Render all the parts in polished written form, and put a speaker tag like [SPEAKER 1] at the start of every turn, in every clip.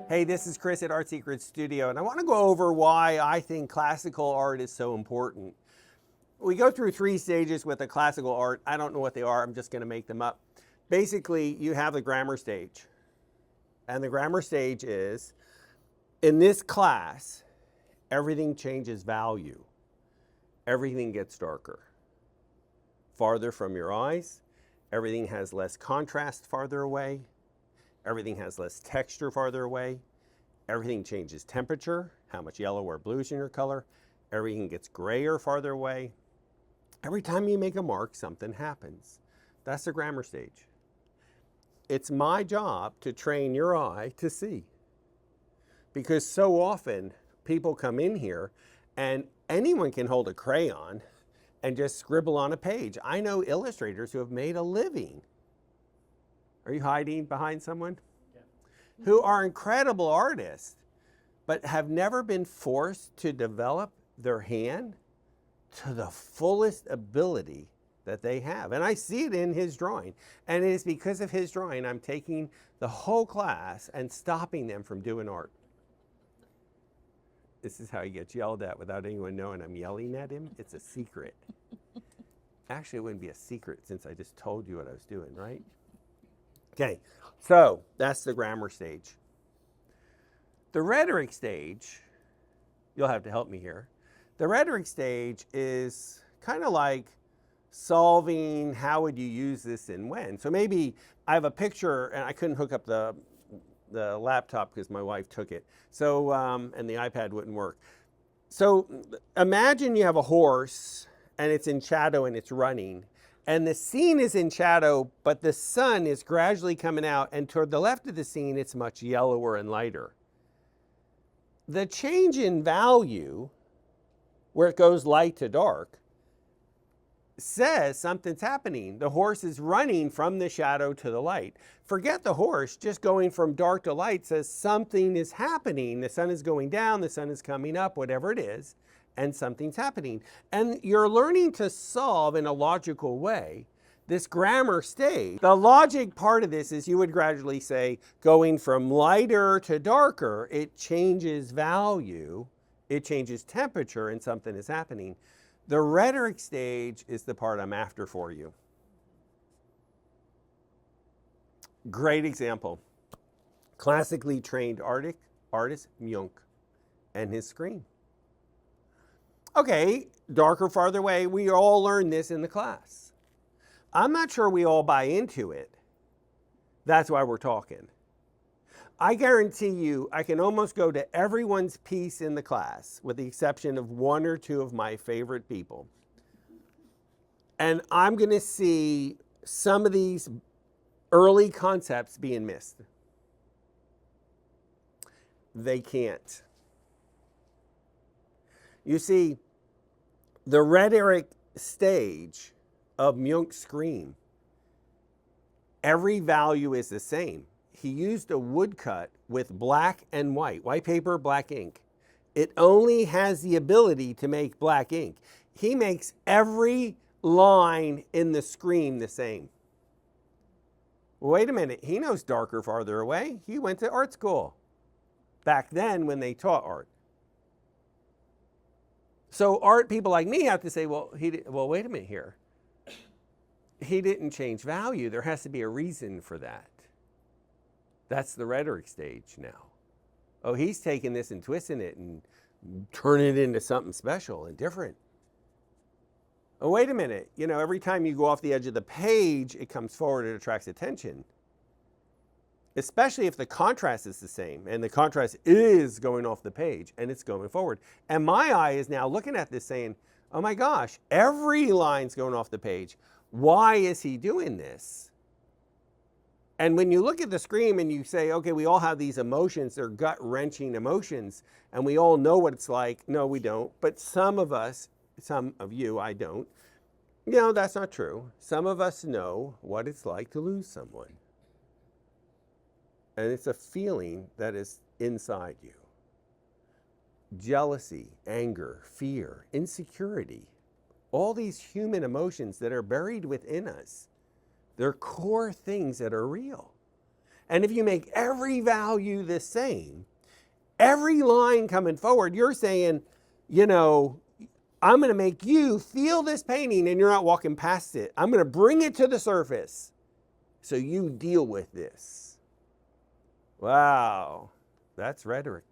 [SPEAKER 1] Hey, this is Chris at Art Secret Studio, and I want to go over why I think classical art is so important. We go through 3 stages with the classical art. I don't know what they are, I'm just going to make them up. Basically, you have the grammar stage. And the grammar stage is, in this class, everything changes value. Everything gets darker. Farther from your eyes, everything has less contrast farther away. Everything has less texture farther away. Everything changes temperature, how much yellow or blue is in your color. Everything gets grayer farther away. Every time you make a mark, something happens. That's the grammar stage. It's my job to train your eye to see. Because so often people come in here and anyone can hold a crayon and just scribble on a page. I know illustrators who have made a living. Are you hiding behind someone? Yeah. Who are incredible artists, but have never been forced to develop their hand to the fullest ability that they have. And I see it in his drawing. And it is because of his drawing I'm taking the whole class and stopping them from doing art. This is how he gets yelled at without anyone knowing I'm yelling at him. It's a secret. Actually, it wouldn't be a secret since I just told you what I was doing, right? Okay, so that's the grammar stage. The rhetoric stage, you'll have to help me here. The rhetoric stage is kind of like solving how would you use this and when. So maybe I have a picture and I couldn't hook up the laptop because my wife took it. So, and the iPad wouldn't work. So imagine you have a horse and it's in shadow and it's running. And the scene is in shadow, but the sun is gradually coming out, and toward the left of the scene, it's much yellower and lighter. The change in value, where it goes light to dark, says something's happening. The horse is running from the shadow to the light. Forget the horse, just going from dark to light says something is happening. The sun is going down, the sun is coming up, whatever it is, and something's happening. And you're learning to solve in a logical way this grammar stage. The logic part of this is you would gradually say, going from lighter to darker, it changes value, it changes temperature, and something is happening. The rhetoric stage is the part I'm after for you. Great example. Classically trained artist Munch and his screen. Okay, darker, farther away, we all learned this in the class. I'm not sure we all buy into it. That's why we're talking. I guarantee you, I can almost go to everyone's piece in the class, with the exception of 1 or 2 of my favorite people. And I'm going to see some of these early concepts being missed. They can't. You see, the rhetoric stage of Munch's screen, every value is the same. He used a woodcut with black and white paper, black ink. It only has the ability to make black ink. He makes every line in the screen the same. Wait a minute, he knows darker, farther away. He went to art school back then when they taught art. So art people like me have to say, well, wait a minute here. He didn't change value. There has to be a reason for that. That's the rhetoric stage now. Oh, he's taking this and twisting it and turning it into something special and different. Oh, wait a minute. You know, every time you go off the edge of the page, it comes forward, it attracts attention. Especially if the contrast is the same and the contrast is going off the page and it's going forward. And my eye is now looking at this saying, oh my gosh, every line's going off the page. Why is he doing this? And when you look at the screen and you say, okay, we all have these emotions, they're gut-wrenching emotions, and we all know what it's like. No, we don't. But some of us, some of you, I don't. You know, that's not true. Some of us know what it's like to lose someone. And it's a feeling that is inside you. Jealousy, anger, fear, insecurity, all these human emotions that are buried within us. They're core things that are real. And if you make every value the same, every line coming forward, you're saying, you know, I'm going to make you feel this painting and you're not walking past it. I'm going to bring it to the surface so you deal with this. Wow, that's rhetoric.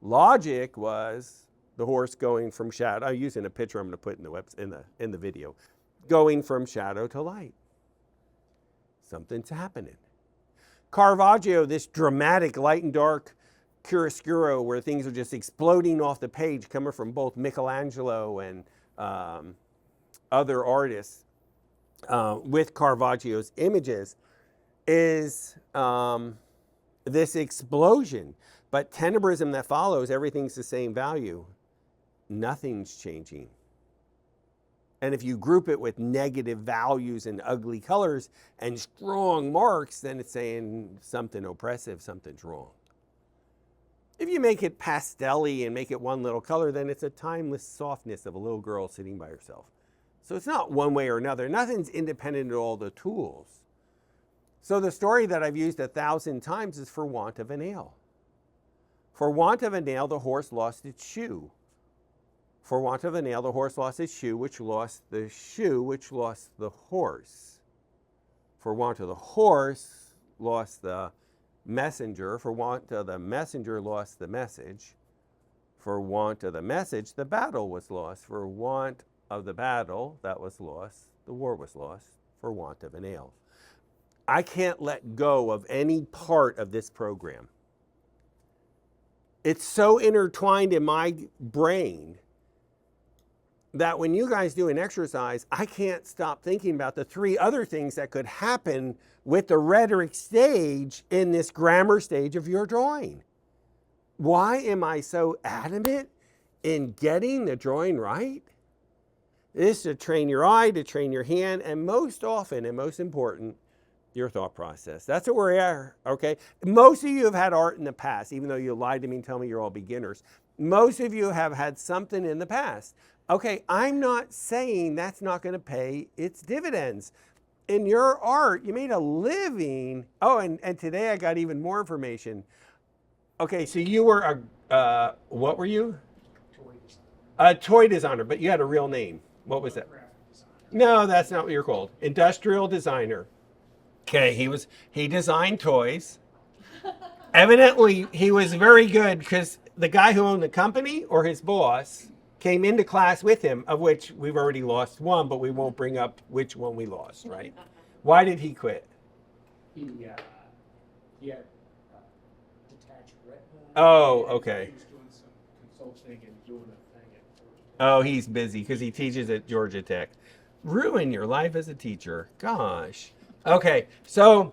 [SPEAKER 1] Logic was the horse going from shadow. I'm using a picture I'm going to put in the video. Going from shadow to light. Something's happening. Caravaggio, this dramatic light and dark chiaroscuro where things are just exploding off the page, coming from both Michelangelo and other artists with Caravaggio's images, is this explosion. But tenebrism that follows, everything's the same value. Nothing's changing. And if you group it with negative values and ugly colors and strong marks, then it's saying something oppressive, something's wrong. If you make it pastel-y and make it one little color, then it's a timeless softness of a little girl sitting by herself. So it's not one way or another. Nothing's independent of all the tools. So the story that I've used 1,000 times is for want of a nail. For want of a nail, the horse lost its shoe. For want of a nail, the horse lost its shoe, which lost the shoe, which lost the horse. For want of the horse, lost the messenger. For want of the messenger, lost the message. For want of the message, the battle was lost. For want of the battle that was lost, the war was lost. For want of a nail. I can't let go of any part of this program. It's so intertwined in my brain that when you guys do an exercise, I can't stop thinking about the 3 other things that could happen with the rhetoric stage in this grammar stage of your drawing. Why am I so adamant in getting the drawing right? This is to train your eye, to train your hand, and most often and most important, your thought process. That's what we are, okay? Most of you have had art in the past, even though you lied to me and tell me you're all beginners. Most of you have had something in the past. Okay, I'm not saying that's not going to pay its dividends. In your art, you made a living. Oh, and today I got even more information. Okay, so you were what were you?
[SPEAKER 2] Toy designer.
[SPEAKER 1] A toy designer, but you had a real name. What was that? No, that's not what you're called. Industrial designer. Okay, he designed toys. Evidently, he was very good because the guy who owned the company or his boss came into class with him, of which we've already lost one, but we won't bring up which one we lost, right? Why did he quit?
[SPEAKER 2] He had detached retina.
[SPEAKER 1] Oh, okay.
[SPEAKER 2] He was doing some consulting and doing a thing at Georgia.
[SPEAKER 1] Oh, he's busy because he teaches at Georgia Tech. Ruin your life as a teacher. Gosh. Okay, so,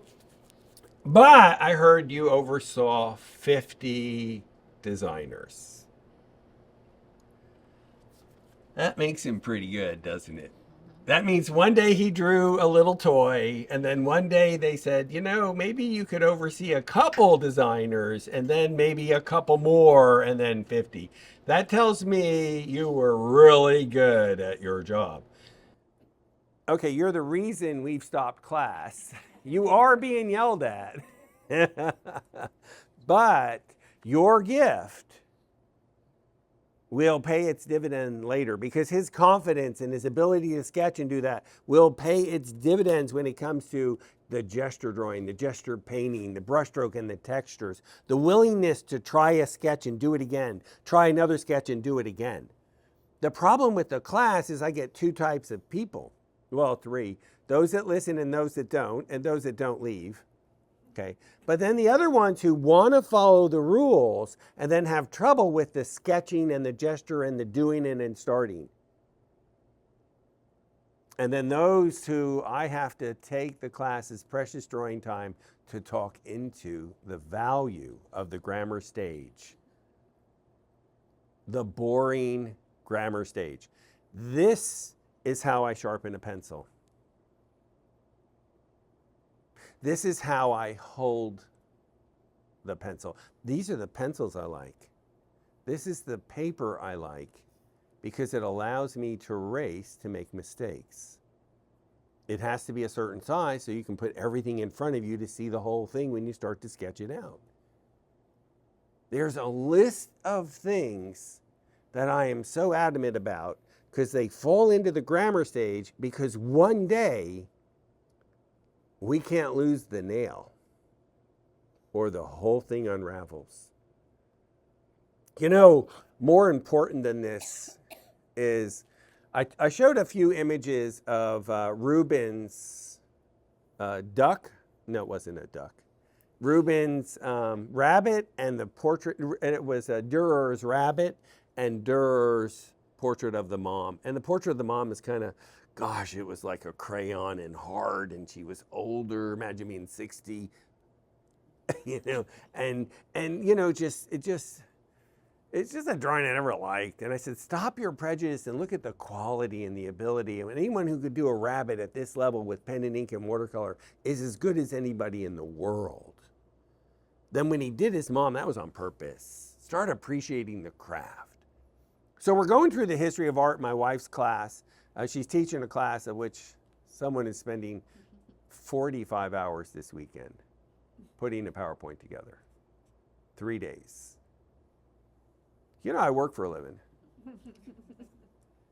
[SPEAKER 1] but I heard you oversaw 50 designers. That makes him pretty good, doesn't it? That means one day he drew a little toy, and then one day they said, you know, maybe you could oversee a couple designers, and then maybe a couple more, and then 50. That tells me you were really good at your job. Okay, you're the reason we've stopped class. You are being yelled at. But your gift will pay its dividend later because his confidence and his ability to sketch and do that will pay its dividends when it comes to the gesture drawing, the gesture painting, the brushstroke and the textures, the willingness to try a sketch and do it again, try another sketch and do it again. The problem with the class is I get 2 types of people. Well, 3. Those that listen and those that don't, and those that don't leave. Okay. But then the other ones who want to follow the rules and then have trouble with the sketching and the gesture and the doing it and starting. And then those who I have to take the class's precious drawing time to talk into the value of the grammar stage. The boring grammar stage. This is how I sharpen a pencil. This is how I hold the pencil. These are the pencils I like. This is the paper I like because it allows me to erase to make mistakes. It has to be a certain size so you can put everything in front of you to see the whole thing when you start to sketch it out. There's a list of things that I am so adamant about because they fall into the grammar stage because one day we can't lose the nail or the whole thing unravels. You know, more important than this is I showed a few images of Rubens' duck. No, it wasn't a duck. Rubens' rabbit and the portrait, and it was Durer's rabbit and Durer's portrait of the mom. And the portrait of the mom is kind of, gosh, it was like a crayon and hard, and she was older, imagine being 60, you know, and you know, it's just a drawing I never liked. And I said, stop your prejudice and look at the quality and the ability. And anyone who could do a rabbit at this level with pen and ink and watercolor is as good as anybody in the world. Then when he did his mom, that was on purpose. Start appreciating the craft. So we're going through the history of art in my wife's class. She's teaching a class of which someone is spending 45 hours this weekend putting a PowerPoint together. 3 days. You know, I work for a living.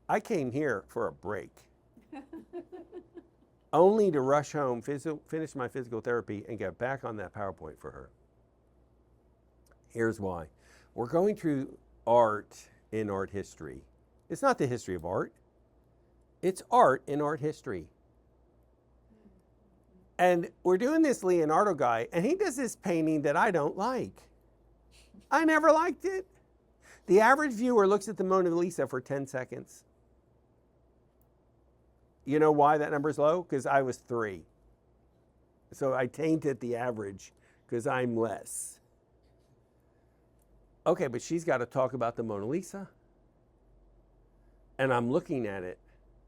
[SPEAKER 1] I came here for a break, only to rush home, finish my physical therapy, and get back on that PowerPoint for her. Here's why. We're going through art in art history. It's not the history of art. It's art in art history. And we're doing this Leonardo guy, and he does this painting that I don't like. I never liked it. The average viewer looks at the Mona Lisa for 10 seconds. You know why that number's low? Because I was 3. So I tainted the average because I'm less. Okay, but she's got to talk about the Mona Lisa. And I'm looking at it.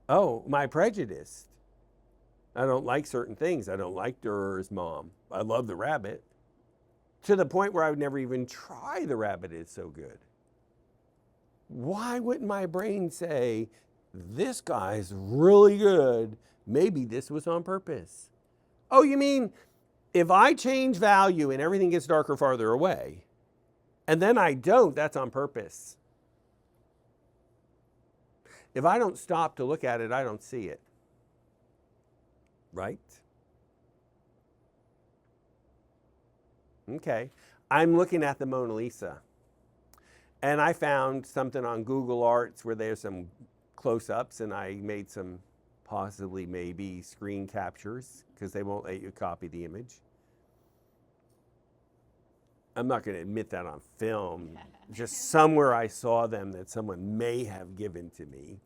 [SPEAKER 1] Oh, my prejudice. I don't like certain things. I don't like Durer's mom. I love the rabbit. To the point where I would never even try the rabbit. It's so good. Why wouldn't my brain say, this guy's really good, maybe this was on purpose? Oh, you mean if I change value and everything gets darker farther away, and then I don't, that's on purpose. If I don't stop to look at it, I don't see it. Right? Okay, I'm looking at the Mona Lisa. And I found something on Google Arts where there's some close-ups, and I made some possibly maybe screen captures because they won't let you copy the image. I'm not going to admit that on film. Just somewhere I saw them that someone may have given to me,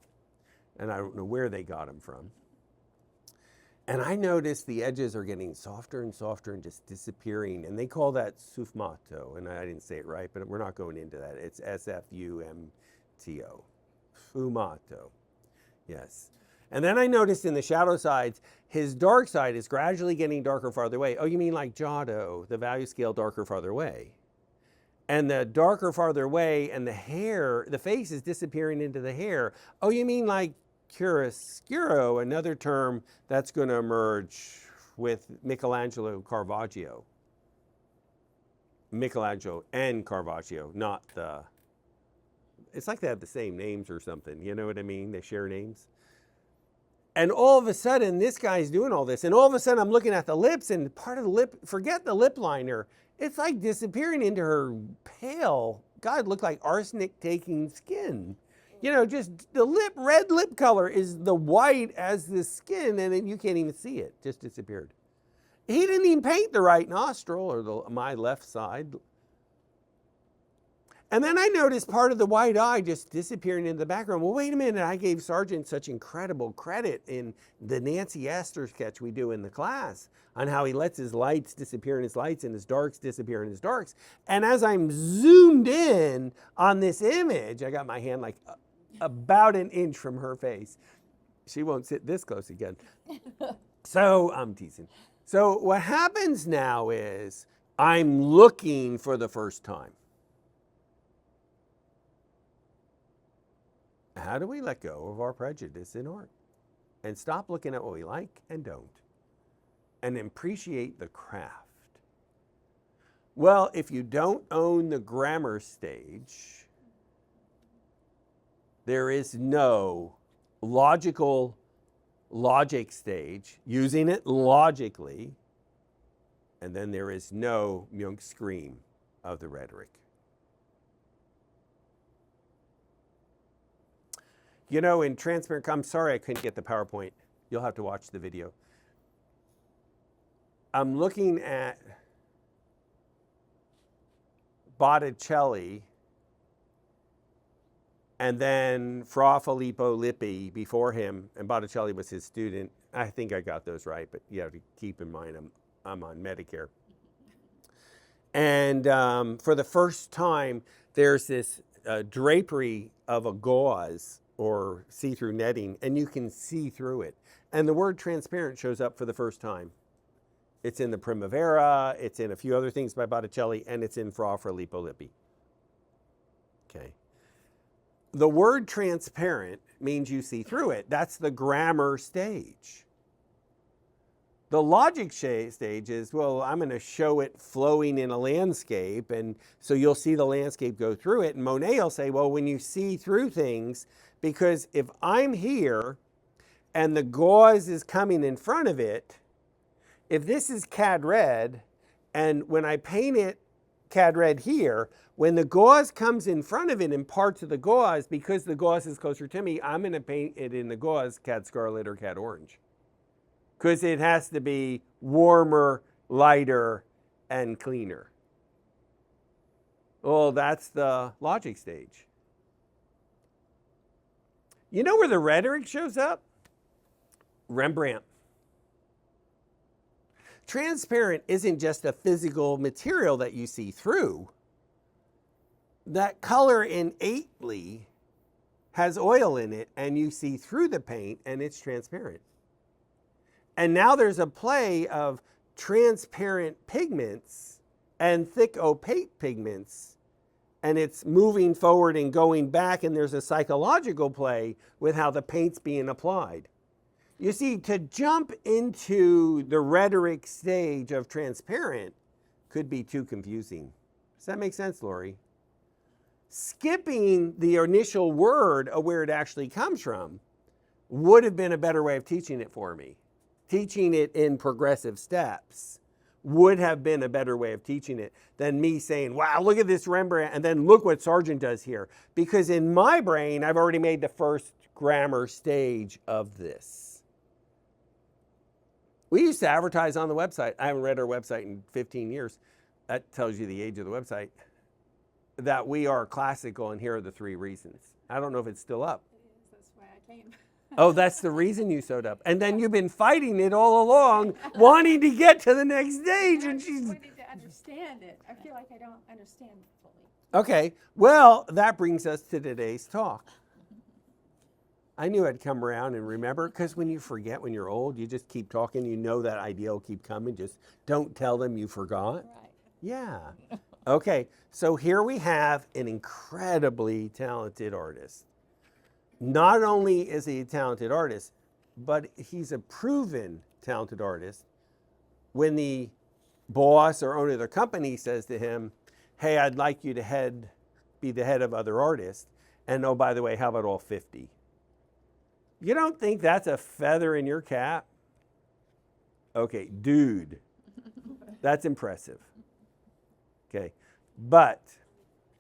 [SPEAKER 1] and I don't know where they got them from. And I noticed the edges are getting softer and softer and just disappearing. And they call that sfumato. And I didn't say it right, but we're not going into that. It's S-F-U-M-T-O. Sfumato. Yes. And then I noticed in the shadow sides, his dark side is gradually getting darker farther away. Oh, you mean like Giotto, the value scale darker farther away. And the darker farther away and the hair, the face is disappearing into the hair. Oh, you mean like chiaroscuro, another term that's going to emerge with Michelangelo Caravaggio. Michelangelo and Caravaggio, not the... It's like they have the same names or something. You know what I mean? They share names. And all of a sudden, this guy's doing all this. And all of a sudden, I'm looking at the lips, and part of the lip, forget the lip liner, it's like disappearing into her pale, God, looked like arsenic-taking skin. You know, just the red lip color is the white as the skin, and then you can't even see it. Just disappeared. He didn't even paint the right nostril or my left side. And then I noticed part of the white eye just disappearing in the background. Well, wait a minute. I gave Sargent such incredible credit in the Nancy Astor sketch we do in the class on how he lets his lights disappear in his lights and his darks disappear in his darks. And as I'm zoomed in on this image, I got my hand like about an inch from her face. She won't sit this close again. So I'm teasing. So what happens now is I'm looking for the first time. How do we let go of our prejudice in art? and stop looking at what we like and don't, and appreciate the craft. Well, if you don't own the grammar stage, there is no logic stage, using it logically, and then there is no Jung scream of the rhetoric. You know, in transparent, I'm sorry I couldn't get the PowerPoint. You'll have to watch the video. I'm looking at Botticelli and then Fra Filippo Lippi before him, and Botticelli was his student. I think I got those right, but you have to keep in mind I'm on Medicare. And for the first time, there's this drapery of a gauze or see-through netting, and you can see through it. And the word transparent shows up for the first time. It's in the Primavera, it's in a few other things by Botticelli, and it's in Fra Filippo Lippi. Okay. The word transparent means you see through it. That's the grammar stage. The logic stage is, well, I'm going to show it flowing in a landscape, and so you'll see the landscape go through it. And Monet will say, well, when you see through things, because if I'm here and the gauze is coming in front of it, if this is cad red, and when I paint it cad red here, when the gauze comes in front of it in parts of the gauze, because the gauze is closer to me, I'm going to paint it in the gauze cad scarlet or cad orange. Because it has to be warmer, lighter, and cleaner. Well, that's the logic stage. You know where the rhetoric shows up? Rembrandt. Transparent isn't just a physical material that you see through. That color innately has oil in it, and you see through the paint, and it's transparent. And now there's a play of transparent pigments and thick opaque pigments, and it's moving forward and going back, and there's a psychological play with how the paint's being applied. You see, to jump into the rhetoric stage of transparent could be too confusing. Does that make sense, Lori? Skipping the initial word of where it actually comes from would have been a better way of teaching it for me. Teaching it in progressive steps would have been a better way of teaching it than me saying, wow, look at this Rembrandt, and then look what Sargent does here. Because in my brain, I've already made the first grammar stage of this. We used to advertise on the website. I haven't read our website in 15 years. That tells you the age of the website. That we are classical, and here are the 3 reasons. I don't know if it's still up.
[SPEAKER 3] It is. That's why I came.
[SPEAKER 1] Oh, that's the reason you sewed up. And then you've been fighting it all along, wanting to get to the next stage.
[SPEAKER 3] I
[SPEAKER 1] And
[SPEAKER 3] just
[SPEAKER 1] she's...
[SPEAKER 3] wanted to understand it. I feel like I don't understand it fully.
[SPEAKER 1] Okay, well, that brings us to today's talk. I knew I'd come around and remember, because when you forget when you're old, you just keep talking. You know that idea will keep coming. Just don't tell them you forgot.
[SPEAKER 3] Right.
[SPEAKER 1] Yeah. Okay, so here we have an incredibly talented artist. Not only is he a talented artist, but he's a proven talented artist. When the boss or owner of the company says to him, hey, I'd like you to be the head of other artists, and oh, by the way, how about all 50? You don't think that's a feather in your cap? Okay, dude, that's impressive. Okay, but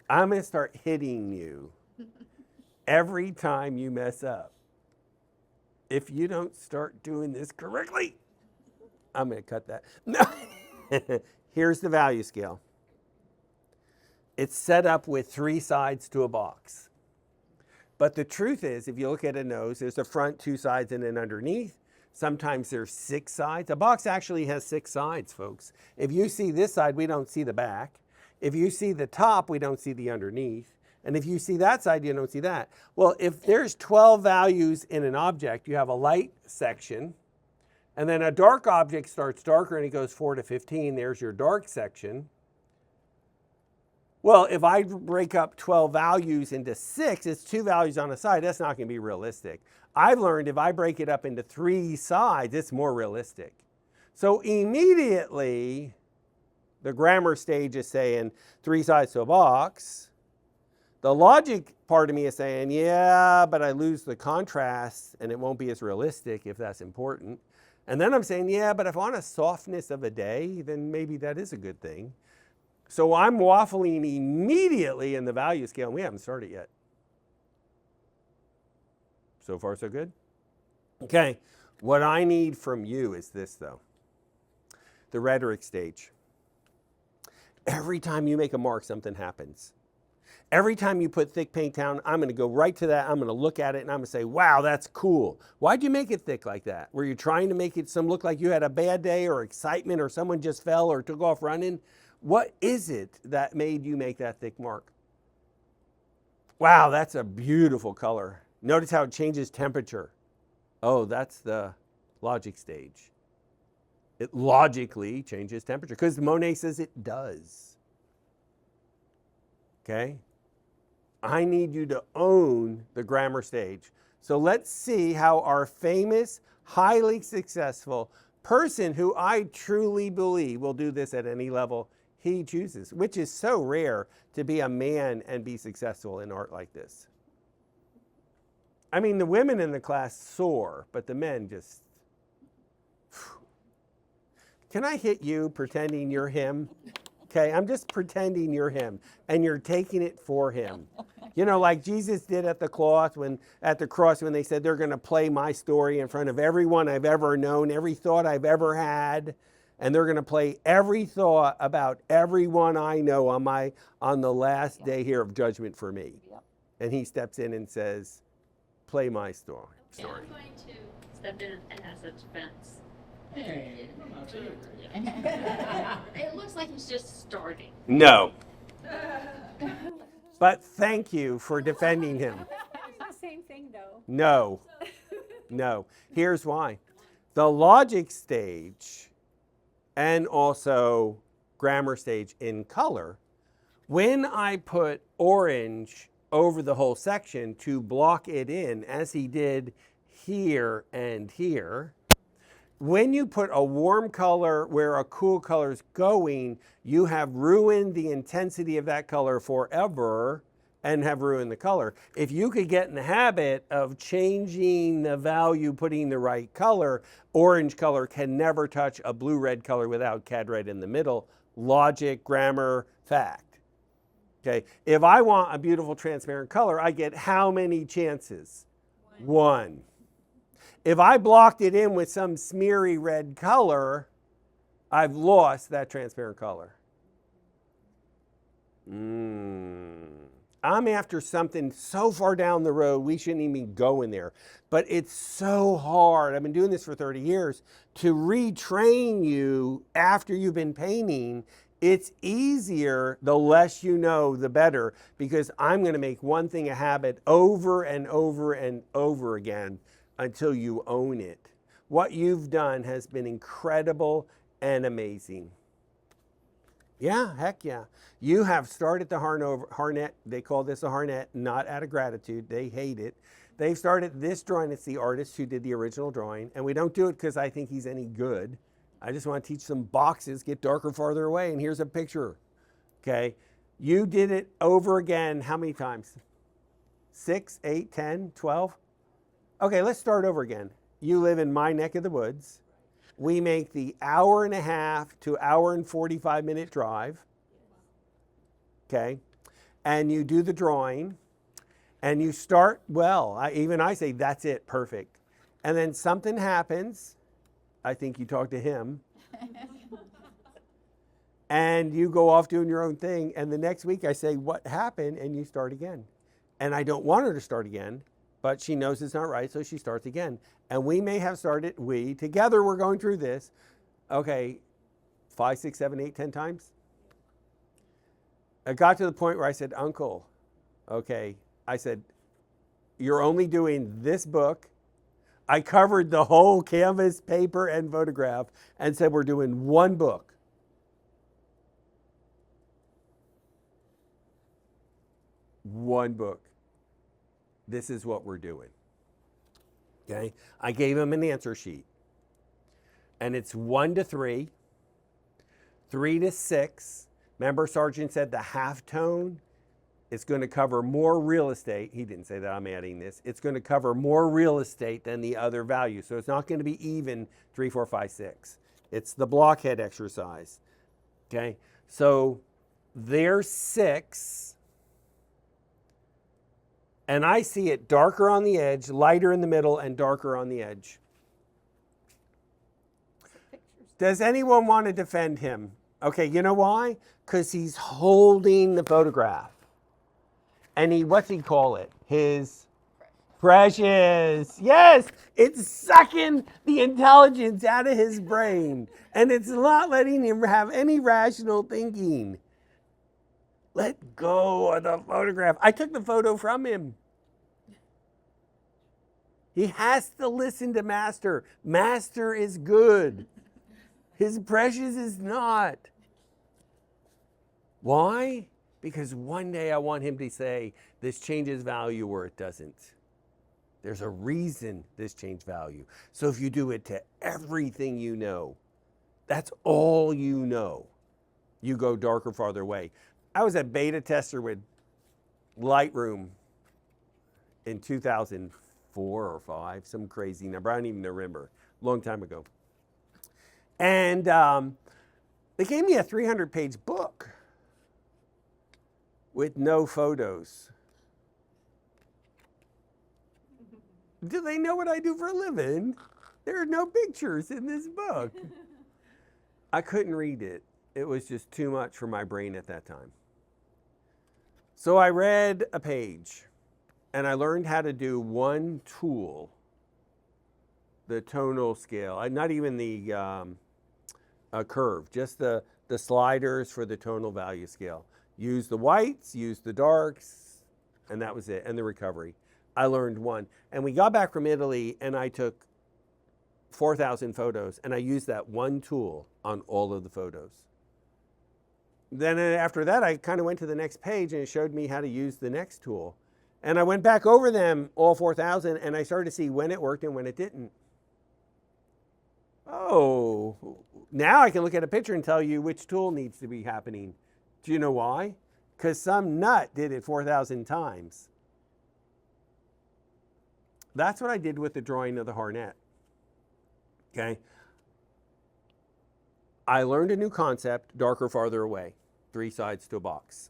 [SPEAKER 1] I'm going to start hitting you every time you mess up. If you don't start doing this correctly, I'm going to cut that. No. Here's the value scale. It's set up with 3 sides to a box. But the truth is, if you look at a nose, there's a front, 2 sides, and an underneath. Sometimes there's 6 sides. A box actually has 6 sides, folks. If you see this side, we don't see the back. If you see the top, we don't see the underneath. And if you see that side, you don't see that. Well, if there's 12 values in an object, you have a light section, and then a dark object starts darker and it goes 4 to 15. There's your dark section. Well, if I break up 12 values into 6, it's 2 values on a side. That's not going to be realistic. I've learned if I break it up into 3 sides, it's more realistic. So immediately, the grammar stage is saying 3 sides to a box. The logic part of me is saying, yeah, but I lose the contrast and it won't be as realistic if that's important. And then I'm saying, yeah, but if I want a softness of a day, then maybe that is a good thing. So I'm waffling immediately in the value scale, and we haven't started yet. So far, so good? Okay, what I need from you is this, though. The rhetoric stage. Every time you make a mark, something happens. Every time you put thick paint down, I'm going to go right to that. I'm going to look at it and I'm going to say, wow, that's cool. Why'd you make it thick like that? Were you trying to make it look like you had a bad day or excitement or someone just fell or took off running? What is it that made you make that thick mark? Wow, that's a beautiful color. Notice how it changes temperature. Oh, that's the logic stage. It logically changes temperature because Monet says it does. Okay? I need you to own the grammar stage. So let's see how our famous, highly successful person who I truly believe will do this at any level he chooses, which is so rare to be a man and be successful in art like this. I mean, the women in the class soar, but the men just... Can I hit you pretending you're him? Okay, I'm just pretending you're him, and you're taking it for him. You know, like Jesus did at the cross when they said they're going to play my story in front of everyone I've ever known, every thought I've ever had, and they're going to play every thought about everyone I know on the last day here of judgment for me.
[SPEAKER 4] Yep.
[SPEAKER 1] And he steps in and says, "Play my story."
[SPEAKER 5] Yeah, I'm going to step in as a defense.
[SPEAKER 2] Hey, I'm too.
[SPEAKER 5] It looks like he's just starting.
[SPEAKER 1] No. But thank you for defending him.
[SPEAKER 3] It's the same thing, though.
[SPEAKER 1] No. No. Here's why. The logic stage and also grammar stage in color, when I put orange over the whole section to block it in, as he did here and here, when you put a warm color where a cool color is going, you have ruined the intensity of that color forever and have ruined the color. If you could get in the habit of changing the value, putting the right color, orange color can never touch a blue-red color without cad red in the middle. Logic, grammar, fact. Okay, if I want a beautiful transparent color, I get how many chances? One. If I blocked it in with some smeary red color, I've lost that transparent color. I'm after something so far down the road, we shouldn't even go in there. But it's so hard, I've been doing this for 30 years, to retrain you after you've been painting. It's easier the less you know, the better, because I'm going to make one thing a habit over and over and over again until you own it. What you've done has been incredible and amazing. Yeah, heck yeah. You have started the Harnett, they call this a Harnett, not out of gratitude, they hate it. They've started this drawing, it's the artist who did the original drawing, and we don't do it because I think he's any good. I just want to teach some boxes, get darker farther away, and here's a picture, okay? You did it over again, how many times? 6, 8, 10, 12? Okay, let's start over again. You live in my neck of the woods. We make the 1.5 to 1:45 drive, okay? And you do the drawing, and you start well. I say, that's it, perfect. And then something happens. I think you talk to him. And you go off doing your own thing. And the next week I say, what happened? And you start again. And I don't want her to start again, but she knows it's not right, so she starts again. And we may have started, together we're going through this, okay, 5, 6, 7, 8, 10 times. It got to the point where I said, Uncle, okay, I said, you're only doing this book. I covered the whole canvas, paper, and photograph and said, we're doing one book. One book. This is what we're doing. Okay? I gave him an answer sheet. And it's 1 to 3, 3 to 6. Remember, Sargent said the half tone is going to cover more real estate. He didn't say that, I'm adding this. It's going to cover more real estate than the other values. So it's not going to be even 3, 4, 5, 6. It's the blockhead exercise. Okay? So there's 6. And I see it darker on the edge, lighter in the middle, and darker on the edge. Does anyone want to defend him? Okay, you know why? Because he's holding the photograph. And what's he call it? His precious. Yes, it's sucking the intelligence out of his brain. And it's not letting him have any rational thinking. Let go of the photograph. I took the photo from him. He has to listen to Master. Master is good. His precious is not. Why? Because one day I want him to say, this changes value or it doesn't. There's a reason this changed value. So if you do it to everything you know, that's all you know, you go darker, farther away. I was a beta tester with Lightroom in 2004 or 5, some crazy number. I don't even remember. Long time ago. And they gave me a 300-page book with no photos. Do they know what I do for a living? There are no pictures in this book. I couldn't read it. It was just too much for my brain at that time. So I read a page, and I learned how to do one tool, the tonal scale, not even the curve, just the sliders for the tonal value scale. Use the whites, use the darks, and that was it, and the recovery. I learned one. And we got back from Italy, and I took 4,000 photos, and I used that one tool on all of the photos. Then after that, I kind of went to the next page, and it showed me how to use the next tool. And I went back over them, all 4,000, and I started to see when it worked and when it didn't. Oh, now I can look at a picture and tell you which tool needs to be happening. Do you know why? Because some nut did it 4,000 times. That's what I did with the drawing of the hornet. Okay. I learned a new concept, darker, farther away, 3 sides to a box.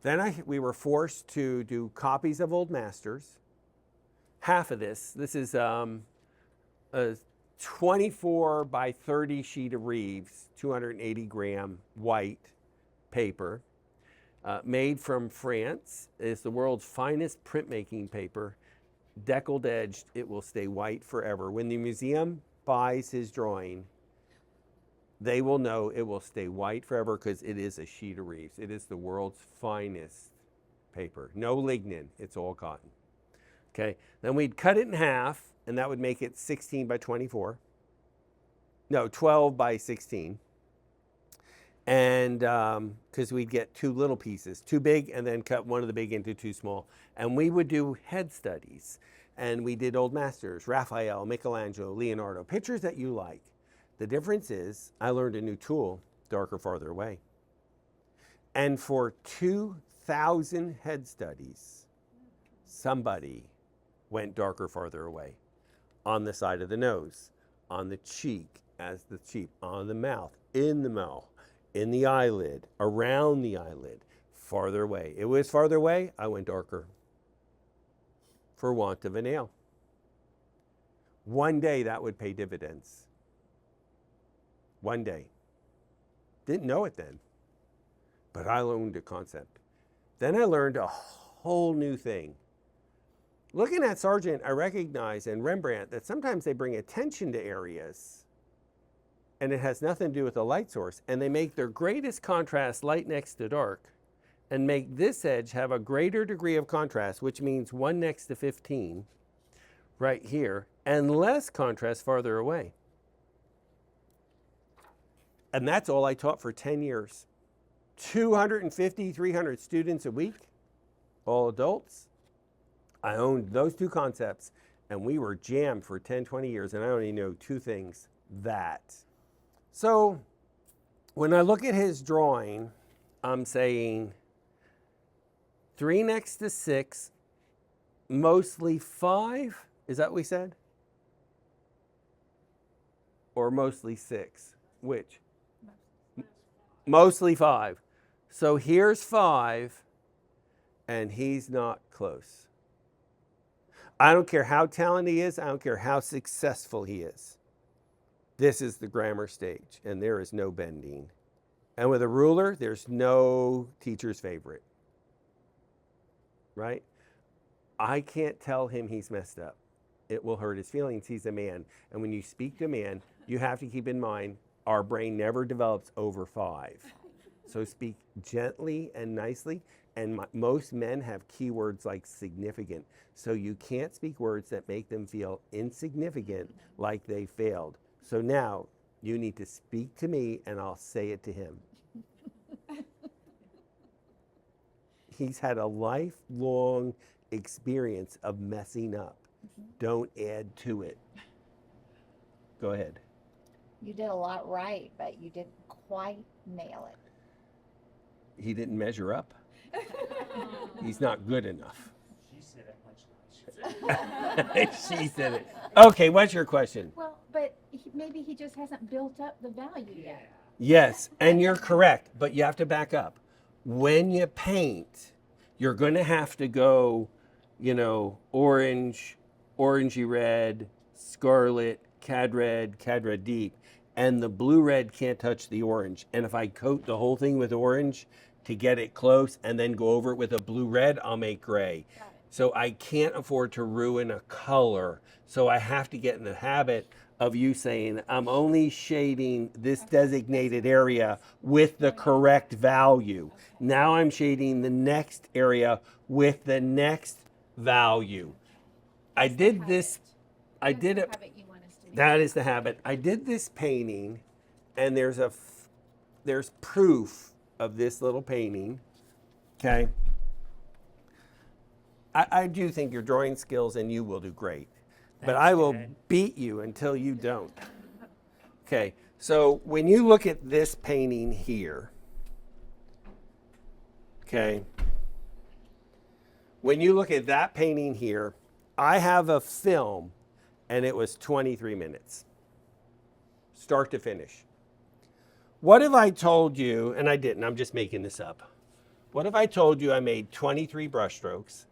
[SPEAKER 1] Then we were forced to do copies of old masters. Half of this is a 24 by 30 sheet of Reeves, 280 gram white paper, made from France. It's the world's finest printmaking paper. Deckled edged, it will stay white forever. When the museum buys his drawing, they will know it will stay white forever because it is a sheet of Reeves. It is the world's finest paper. No lignin, it's all cotton. Okay, then we'd cut it in half, and that would make it 16 by 24. No, 12 by 16. And because we'd get 2 little pieces, 2 big, and then cut one of the big into 2 small. And we would do head studies. And we did old masters, Raphael, Michelangelo, Leonardo, pictures that you like. The difference is I learned a new tool, darker, farther away. And for 2,000 head studies, somebody went darker, farther away. On the side of the nose, on the cheek, as the cheek, on the mouth, in the eyelid, around the eyelid, farther away. It was farther away, I went darker for want of a nail. One day that would pay dividends. One day. Didn't know it then, but I learned a concept. Then I learned a whole new thing. Looking at Sargent, I recognize, and Rembrandt, that sometimes they bring attention to areas and it has nothing to do with the light source, and they make their greatest contrast light next to dark and make this edge have a greater degree of contrast, which means 1 next to 15 right here, and less contrast farther away. And that's all I taught for 10 years. 250, 300 students a week, all adults. I owned those two concepts, and we were jammed for 10, 20 years, and I only know two things. That. So when I look at his drawing, I'm saying 3 next to 6, mostly 5. Is that what we said? Or mostly 6? Which? Mostly 5. So here's 5, and he's not close. I don't care how talented he is. I don't care how successful he is. This is the grammar stage, and there is no bending. And with a ruler, there's no teacher's favorite. Right? I can't tell him he's messed up. It will hurt his feelings. He's a man. And when you speak to a man, you have to keep in mind our brain never develops over 5. So speak gently and nicely. And most men have keywords like significant. So you can't speak words that make them feel insignificant, like they failed. So now you need to speak to me and I'll say it to him. He's had a lifelong experience of messing up. Don't add to it. Go ahead.
[SPEAKER 4] You did a lot right, but you didn't quite nail it.
[SPEAKER 1] He didn't measure up. He's not good enough.
[SPEAKER 2] She said it much nicer.
[SPEAKER 1] She said it. Okay, what's your question?
[SPEAKER 4] Well, but maybe he just hasn't built up the value yet.
[SPEAKER 1] Yes, and you're correct, but you have to back up. When you paint, you're going to have to go, orange, orangey red, scarlet, cad red deep, and the blue red can't touch the orange. And if I coat the whole thing with orange to get it close and then go over it with a blue red, I'll make gray. So I can't afford to ruin a color. So I have to get in the habit of you saying, I'm only shading this designated area with the correct value. Now I'm shading the next area with the next value. I did this, I did it. That is the habit. I did this painting, and there's proof of this little painting. Okay. I do think your drawing skills and you will do great, but I will beat you until you don't. Okay. So when you look at this painting here, okay, when you look at that painting here, I have a film. And it was 23 minutes, start to finish. What if I told you, and I didn't, I'm just making this up. What if I told you I made 23 brush strokes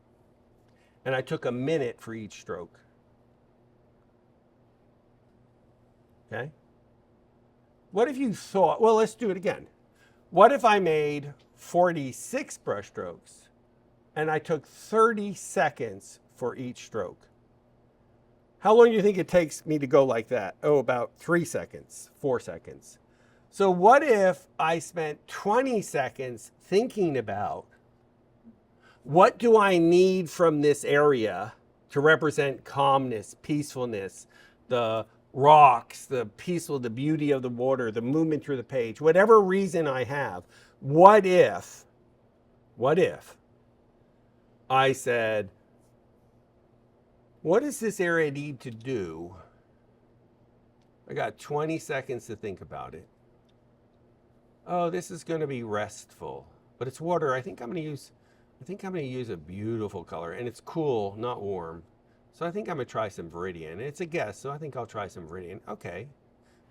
[SPEAKER 1] and I took a minute for each stroke? Okay? What if you thought, well, let's do it again. What if I made 46 brush strokes and I took 30 seconds for each stroke? How long do you think it takes me to go like that? Oh, about 3 seconds, 4 seconds. So what if I spent 20 seconds thinking about what do I need from this area to represent calmness, peacefulness, the rocks, the the beauty of the water, the movement through the page, whatever reason I have. What if I said, what does this area need to do? I got 20 seconds to think about it. Oh, this is going to be restful, but it's water. I think I'm going to use a beautiful color, and it's cool, not warm. So I think I'm going to try some Viridian. It's a guess, so I think I'll try some Viridian. Okay.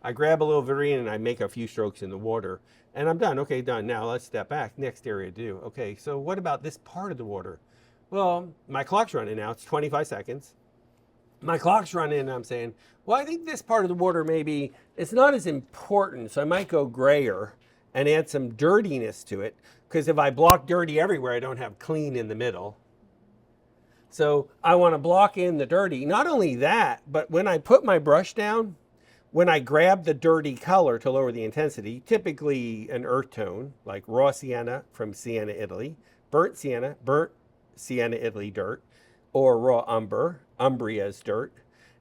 [SPEAKER 1] I grab a little Viridian and I make a few strokes in the water, and I'm done. Okay, done. Now let's step back. Next area to do. Okay, so what about this part of the water? Well, my clock's running now. It's 25 seconds. My clock's running and I'm saying, well, I think this part of the water maybe it's not as important, so I might go grayer and add some dirtiness to it, because if I block dirty everywhere, I don't have clean in the middle. So I want to block in the dirty. Not only that, but when I put my brush down, when I grab the dirty color to lower the intensity, typically an earth tone, like raw sienna from Siena, Italy, burnt sienna, Italy dirt, or raw umber, Umbria's dirt,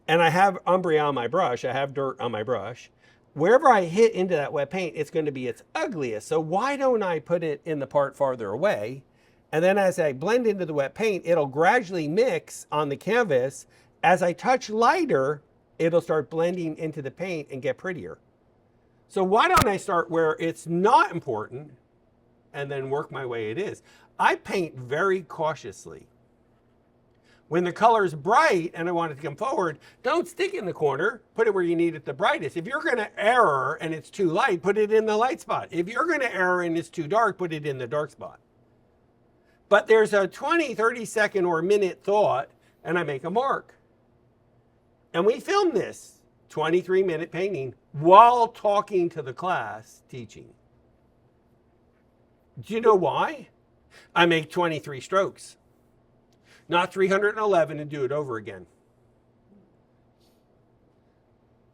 [SPEAKER 1] and I have Umbria on my brush, I have dirt on my brush. wherever I hit into that wet paint, it's going to be its ugliest. So why don't I put it in the part farther away? And then as I blend into the wet paint, it'll gradually mix on the canvas. As I touch lighter, it'll start blending into the paint and get prettier. So why don't I start where it's not important and then work my way it is? I paint very cautiously. When the color is bright and I want it to come forward, don't stick in the corner, put it where you need it the brightest. If you're gonna error and it's too light, put it in the light spot. If you're gonna error and it's too dark, put it in the dark spot. But there's a 20, 30 second or minute thought and I make a mark. And we filmed this 23-minute painting while talking to the class teaching. Do you know why? I make 23 strokes, not 311 and do it over again.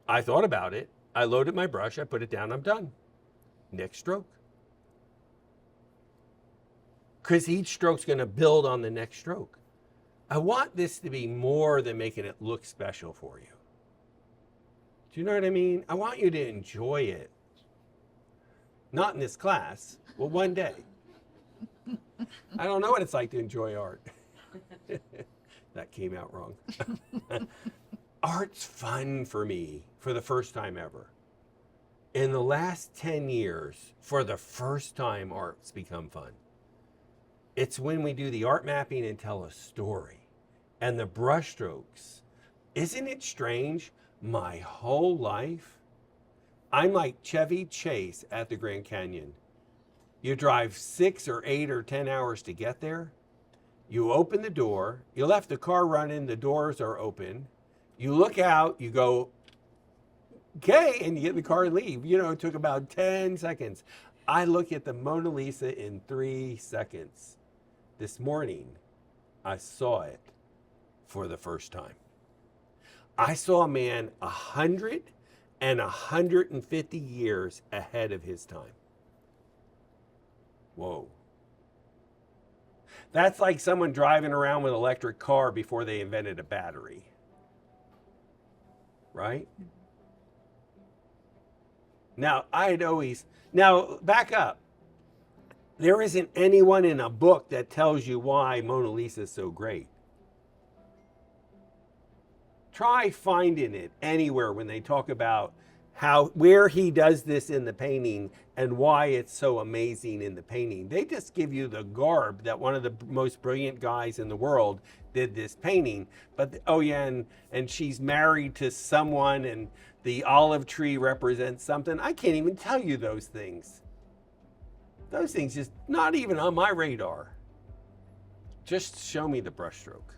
[SPEAKER 1] I thought about it. I loaded my brush, I put it down, I'm done. Next stroke. Because each stroke's going to build on the next stroke. I want this to be more than making it look special for you. Do you know what I mean? I want you to enjoy it. Not in this class, well, one day. I don't know what it's like to enjoy art. That came out wrong. Art's fun for me for the first time ever. In the last 10 years, for the first time, art's become fun. It's when we do the art mapping and tell a story and the brush strokes. Isn't it strange? My whole life, I'm like Chevy Chase at the Grand Canyon. You drive 6 or 8 or 10 hours to get there. You open the door, you left the car running, the doors are open. You look out, you go, okay, and you get in the car and leave. You know, it took about 10 seconds. I look at the Mona Lisa in 3 seconds. This morning, I saw it for the first time. I saw a man 100 and 150 years ahead of his time. Whoa. That's like someone driving around with an electric car before they invented a battery. Right? Now, back up. There isn't anyone in a book that tells you why Mona Lisa is so great. Try finding it anywhere when they talk about where he does this in the painting and why it's so amazing in the painting. They just give you the garb that one of the most brilliant guys in the world did this painting. But, oh yeah, and she's married to someone and the olive tree represents something. I can't even tell you those things. Those things just not even on my radar. Just show me the brushstroke.